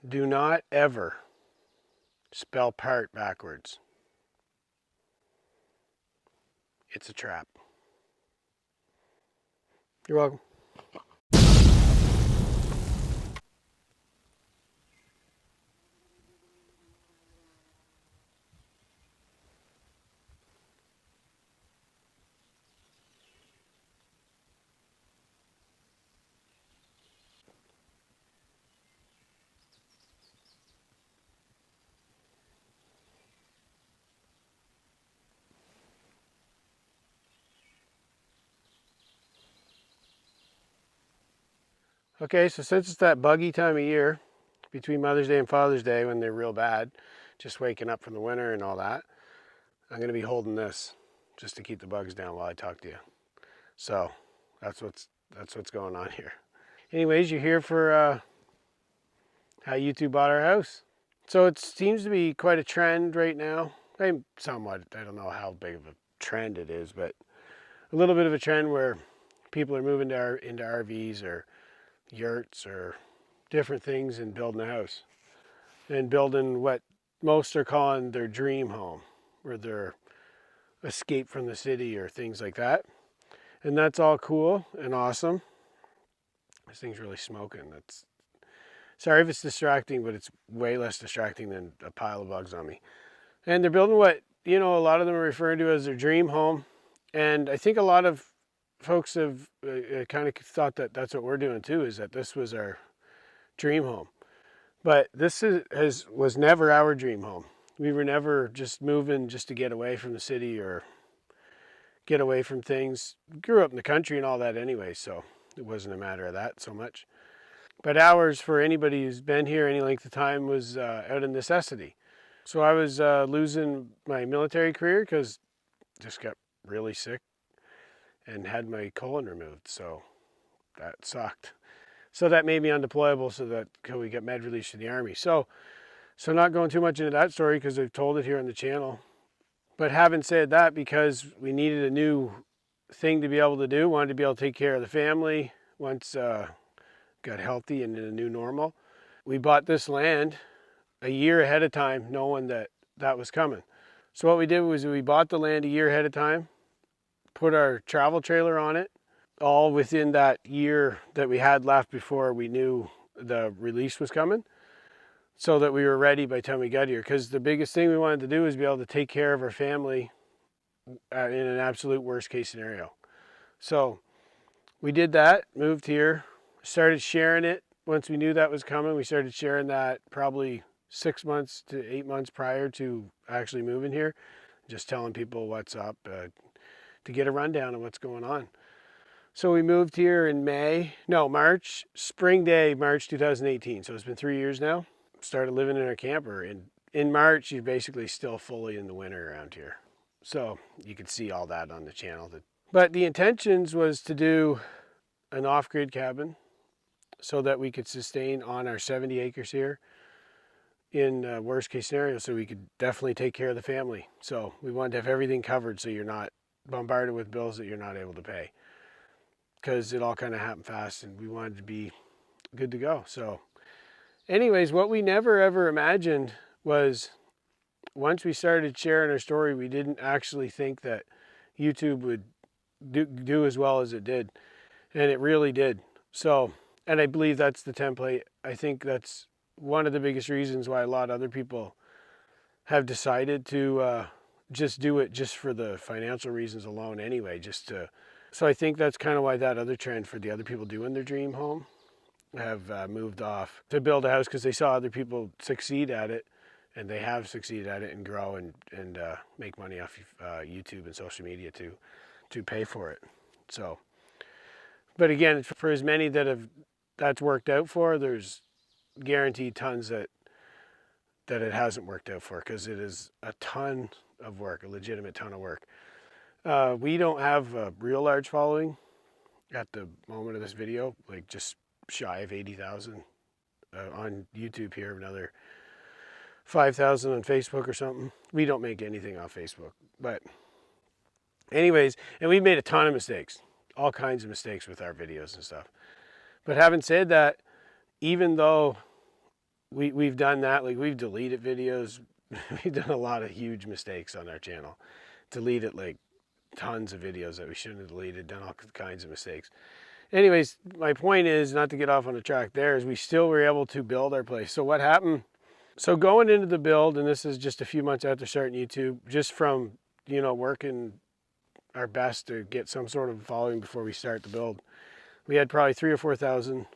Do not ever spell part backwards. It's a trap. You're welcome. Okay, so since it's that buggy time of year, between Mother's Day and Father's Day when they're real bad, just waking up from the winter and all that, I'm going to be holding this just to keep the bugs down while I talk to you. So that's what's going on here. Anyways, you're here for how YouTube bought our house. So it seems to be quite a trend right now. Somewhat, I don't know how big of a trend it is, but a little bit of a trend where people are moving into RVs or yurts or different things and building a house. And building what most are calling their dream home, or their escape from the city or things like that. And that's all cool and awesome. This thing's really smoking. That's sorry if it's distracting, but it's way less distracting than a pile of bugs on me. And they're building what, a lot of them are referring to as their dream home. And I think a lot of folks have kind of thought that that's what we're doing too, is that this was our dream home. But this was never our dream home. We were never just moving just to get away from the city or get away from things. We grew up in the country and all that anyway, so it wasn't a matter of that so much. But ours, for anybody who's been here any length of time, was out of necessity. So I was losing my military career because I just got really sick and had my colon removed, so that sucked. So that made me undeployable, so that we got med released from the Army. So not going too much into that story because I've told it here on the channel. But having said that, because we needed a new thing to be able to do, wanted to be able to take care of the family once got healthy and in a new normal, we bought this land a year ahead of time, knowing that was coming. So what we did was we bought the land a year ahead of time, put our travel trailer on it, all within that year that we had left before we knew the release was coming, so that we were ready by the time we got here. Because the biggest thing we wanted to do was be able to take care of our family in an absolute worst case scenario. So we did that, moved here, started sharing it. Once we knew that was coming, we started sharing that probably 6 months to 8 months prior to actually moving here, just telling people what's up, to get a rundown of what's going on. So we moved here in March, spring day, March 2018. So it's been 3 years now. Started living in our camper. In March, you're basically still fully in the winter around here. So you can see all that on the channel. But the intentions was to do an off-grid cabin so that we could sustain on our 70 acres here in worst case scenario, so we could definitely take care of the family. So we wanted to have everything covered so you're not bombarded with bills that you're not able to pay, because it all kind of happened fast and we wanted to be good to go. So anyways, what we never ever imagined was, once we started sharing our story, we didn't actually think that YouTube would do as well as it did. And it really did. So, and I believe that's the template. I think that's one of the biggest reasons why a lot of other people have decided to just do it just for the financial reasons alone anyway, so I think that's kind of why that other trend for the other people doing their dream home have moved off to build a house, because they saw other people succeed at it, and they have succeeded at it and grow and make money off YouTube and social media to pay for it. So, but again, for as many that's worked out for, there's guaranteed tons that it hasn't worked out for, because it is a ton of work, a legitimate ton of work. We don't have a real large following at the moment of this video, like just shy of 80,000 on YouTube here, another 5,000 on Facebook or something. We don't make anything off Facebook. But anyways, and we've made a ton of mistakes, all kinds of mistakes with our videos and stuff. But having said that, even though we've done that. Like, we've deleted videos. We've done a lot of huge mistakes on our channel. Deleted like tons of videos that we shouldn't have deleted, done all kinds of mistakes. Anyways, my point is, not to get off on the track there, is we still were able to build our place. So what happened? So going into the build, and this is just a few months after starting YouTube, just from, you know, working our best to get some sort of following before we start the build, we had probably 3,000 or 4,000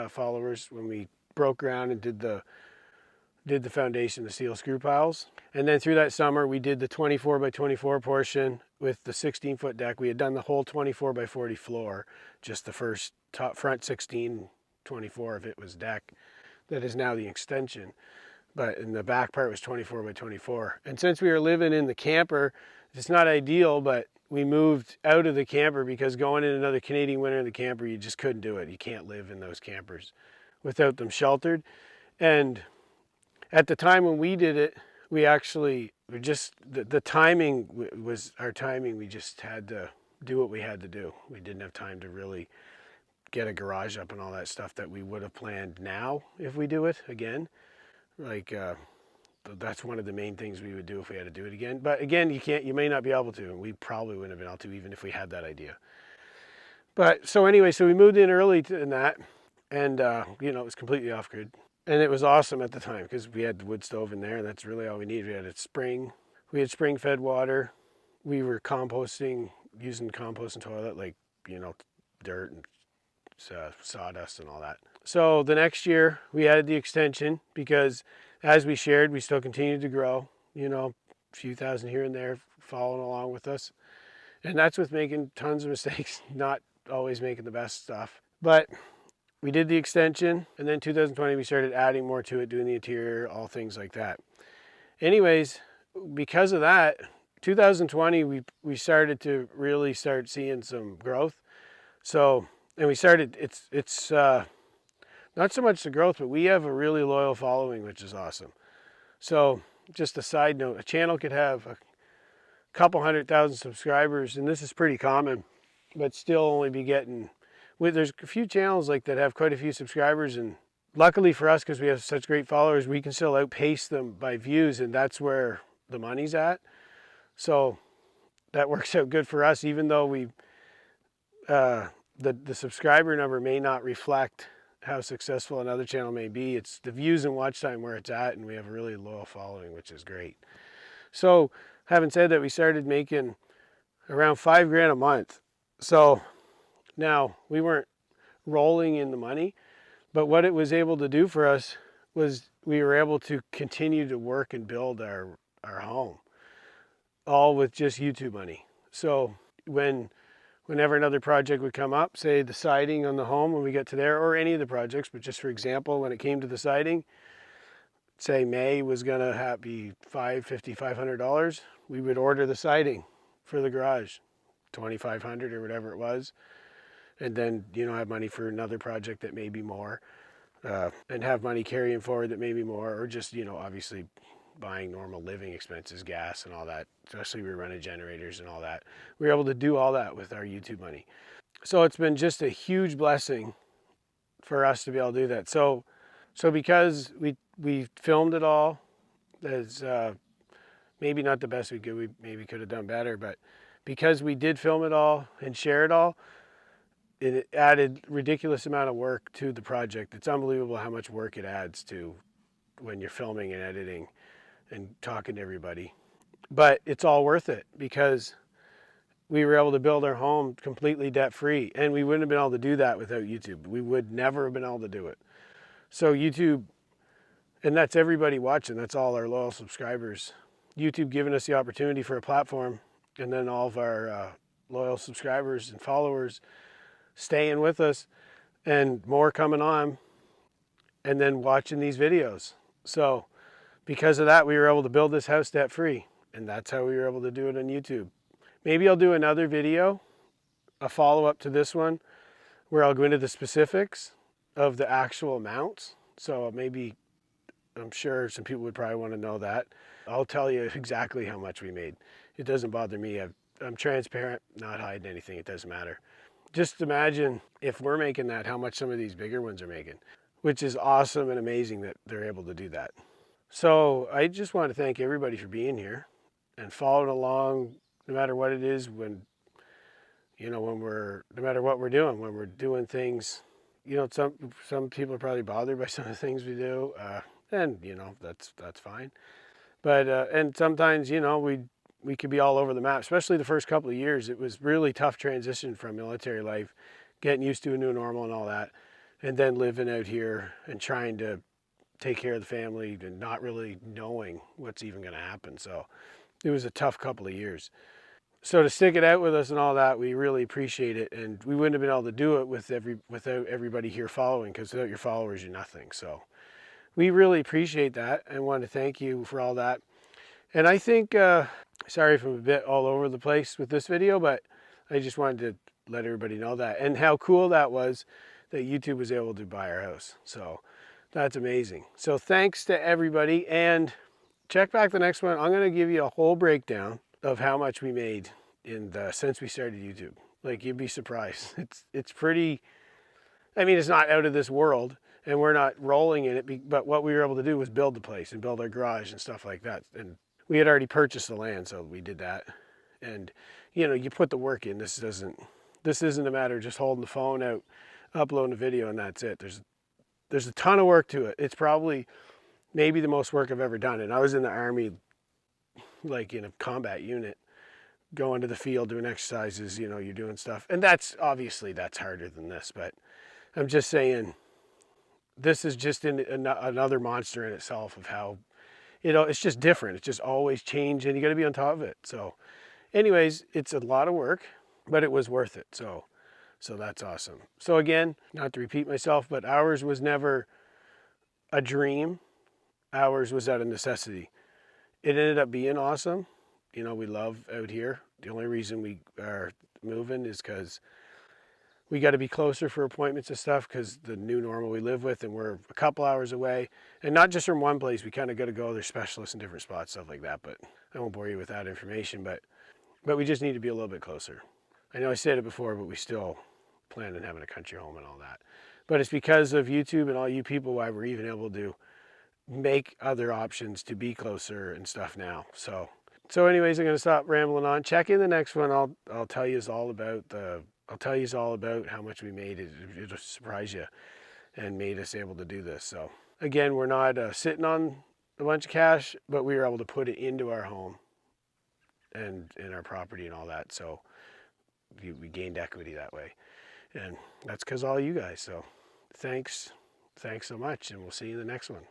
followers when we broke ground and did the foundation, the steel screw piles. And then through that summer, we did the 24 by 24 portion with the 16-foot deck. We had done the whole 24 by 40 floor, just the first top front 16, 24 if it was deck. That is now the extension. But in the back part was 24 by 24. And since we were living in the camper, it's not ideal, but we moved out of the camper because going in another Canadian winter in the camper, you just couldn't do it. You can't live in those campers without them sheltered. And at the time when we did it, we just, the timing was our timing. We just had to do what we had to do. We didn't have time to really get a garage up and all that stuff that we would have planned now if we do it again. Like, that's one of the main things we would do if we had to do it again. But again, you may not be able to, and we probably wouldn't have been able to even if we had that idea. But so anyway, so we moved in early in that, and you know, it was completely off grid. And it was awesome at the time because we had the wood stove in there, and that's really all we needed. We had a spring. We had spring fed water. We were composting, using compost and toilet, like, you know, dirt and sawdust and all that. So the next year we added the extension because, as we shared, we still continued to grow, you know, a few thousand here and there following along with us. And that's with making tons of mistakes, not always making the best stuff. But we did the extension, and then 2020 we started adding more to it, doing the interior, all things like that. Anyways, because of that, 2020 we started to really start seeing some growth. So, and we started, it's not so much the growth, but we have a really loyal following, which is awesome. So just a side note, a channel could have a couple 100,000 subscribers, and this is pretty common, but still only be getting, there's a few channels like that have quite a few subscribers, and luckily for us, because we have such great followers, we can still outpace them by views, and that's where the money's at. So that works out good for us, even though we the subscriber number may not reflect how successful another channel may be. It's the views and watch time where it's at, and we have a really loyal following, which is great. So having said that, we started making around $5,000 a month. So now we weren't rolling in the money, but what it was able to do for us was we were able to continue to work and build our home, all with just YouTube money. So whenever another project would come up, say the siding on the home when we get to there, or any of the projects, but just for example, when it came to the siding, say May was gonna be $500, we would order the siding for the garage, $2,500 or whatever it was, and then, you know, have money for another project that may be more, and have money carrying forward that may be more, or just, you know, obviously buying normal living expenses, gas and all that, especially we were running generators and all that. We were able to do all that with our YouTube money. So it's been just a huge blessing for us to be able to do that. So because we filmed it all, as maybe not the best we could, we maybe could have done better, but because we did film it all and share it all, it added ridiculous amount of work to the project. It's unbelievable how much work it adds to when you're filming and editing and talking to everybody. But it's all worth it because we were able to build our home completely debt-free, and we wouldn't have been able to do that without YouTube. We would never have been able to do it. So YouTube, and that's everybody watching, that's all our loyal subscribers. YouTube giving us the opportunity for a platform, and then all of our loyal subscribers and followers staying with us, and more coming on, and then watching these videos. So because of that, we were able to build this house debt-free, and that's how we were able to do it on YouTube. Maybe I'll do another video, a follow-up to this one, where I'll go into the specifics of the actual amounts. So maybe, I'm sure some people would probably want to know that. I'll tell you exactly how much we made. It doesn't bother me. I'm transparent, not hiding anything. It doesn't matter. Just imagine if we're making that, how much some of these bigger ones are making. which is awesome and amazing that they're able to do that. So I just want to thank everybody for being here and following along, no matter what it is, when, you know, no matter what we're doing, when we're doing things, you know, some people are probably bothered by some of the things we do, and you know, that's fine. But and sometimes, you know, we could be all over the map, especially the first couple of years. It was really tough transition from military life, getting used to a new normal and all that, and then living out here and trying to take care of the family and not really knowing what's even going to happen. So it was a tough couple of years. So to stick it out with us and all that, we really appreciate it. And we wouldn't have been able to do it without everybody here following, because without your followers, you're nothing. So we really appreciate that and want to thank you for all that. And I think, sorry if I'm a bit all over the place with this video, but I just wanted to let everybody know that, and how cool that was that YouTube was able to buy our house. So that's amazing. So thanks to everybody, and check back the next one. I'm going to give you a whole breakdown of how much we made since we started YouTube. Like, you'd be surprised. It's pretty, I mean, it's not out of this world, and we're not rolling in it, but what we were able to do was build the place and build our garage and stuff like that. And we had already purchased the land, so we did that. And, you know, you put the work in. This isn't a matter of just holding the phone out, uploading a video, and that's it. There's a ton of work to it. It's probably maybe the most work I've ever done. And I was in the Army, like in a combat unit, going to the field, doing exercises, you know, you're doing stuff. And that's harder than this, but I'm just saying, this is just another monster in itself of how, you know, it's just different. It's just always changing. You got to be on top of it. So anyways, it's a lot of work, but it was worth it. So that's awesome. So again, not to repeat myself, but ours was never a dream. Ours was out of necessity. It ended up being awesome. You know, we love out here. The only reason we are moving is because we got to be closer for appointments and stuff, because the new normal we live with, and we're a couple hours away. And not just from one place, we kind of got to go. There's specialists in different spots, stuff like that. But I won't bore you with that information. But we just need to be a little bit closer. I know I said it before, but we still plan on having a country home and all that. But it's because of YouTube and all you people why we're even able to make other options to be closer and stuff now. So anyways, I'm going to stop rambling on. Check in the next one. I'll tell you all about how much we made. It'll surprise you, and made us able to do this. So again, we're not sitting on a bunch of cash, but we were able to put it into our home and in our property and all that. So we gained equity that way, and that's because all you guys. So thanks so much, and we'll see you in the next one.